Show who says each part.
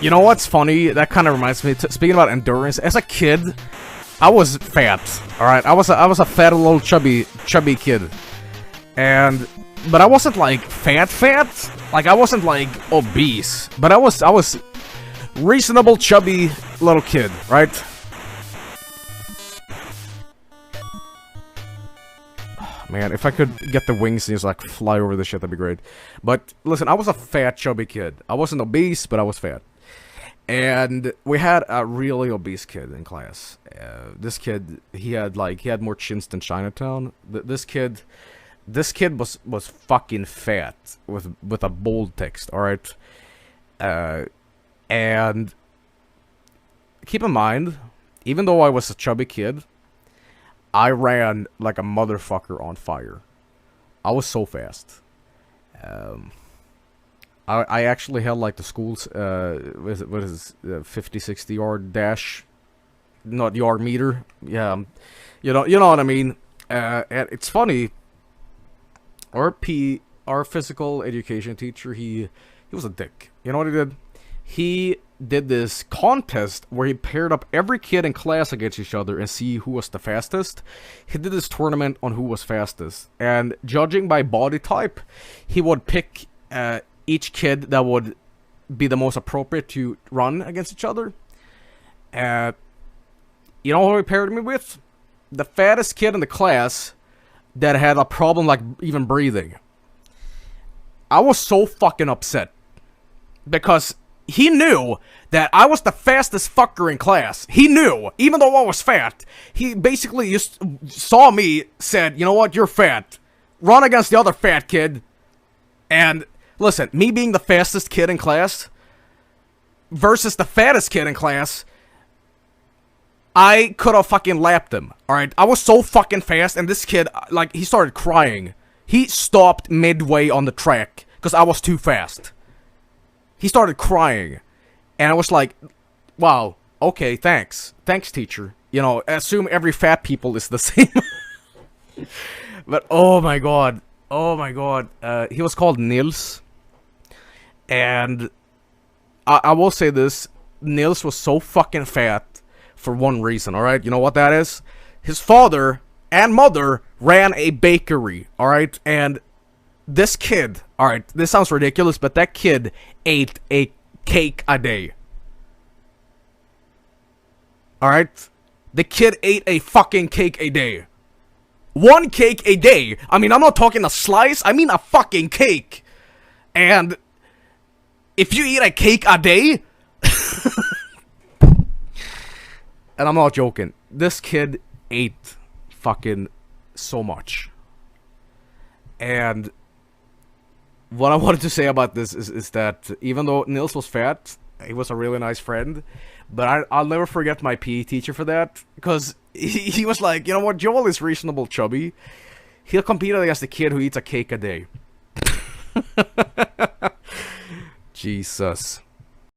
Speaker 1: You know what's funny? That kind of reminds me. Speaking about endurance, as a kid, I was fat. All right, I was a fat little chubby kid, but I wasn't like fat. Like I wasn't like obese, but I was reasonable chubby little kid, right? Man, if I could get the wings and just like fly over the shit, that'd be great. But listen, I was a fat chubby kid. I wasn't obese, but I was fat. And we had a really obese kid in class. This kid, he had more chins than Chinatown. This kid was fucking fat with a bold text. All right, and keep in mind, even though I was a chubby kid, I ran like a motherfucker on fire. I was so fast. I actually held like the school's what is 50-60 yard dash, not yard meter. Yeah, you know what I mean. And it's funny. Our physical education teacher, he was a dick. You know what he did? He did this contest where he paired up every kid in class against each other and see who was the fastest. He did this tournament on who was fastest, and judging by body type, he would pick each kid that would be the most appropriate to run against each other. You know who he paired me with? The fattest kid in the class that had a problem like even breathing. I was so fucking upset because he knew that I was the fastest fucker in class. He knew, even though I was fat. He basically just saw me, said, you know what, you're fat. Run against the other fat kid. And listen, me being the fastest kid in class versus the fattest kid in class, I could have fucking lapped him. Alright, I was so fucking fast, and this kid, like, he started crying. He stopped midway on the track because I was too fast. He started crying, and I was like, wow, okay, thanks. Thanks, teacher. You know, assume every fat people is the same. But, oh my god. He was called Nils. And I will say this, Nils was so fucking fat for one reason, alright? You know what that is? His father and mother ran a bakery, alright? And this kid, alright, this sounds ridiculous, but that kid ate a cake a day. Alright? The kid ate a fucking cake a day. One cake a day. I mean, I'm not talking a slice, I mean a fucking cake. And if you eat a cake a day, and I'm not joking, this kid ate fucking so much. And what I wanted to say about this is that even though Nils was fat, he was a really nice friend. But I'll never forget my PE teacher for that. Because he was like, you know what, Joel is reasonable chubby. He'll compete against the kid who eats a cake a day. Jesus.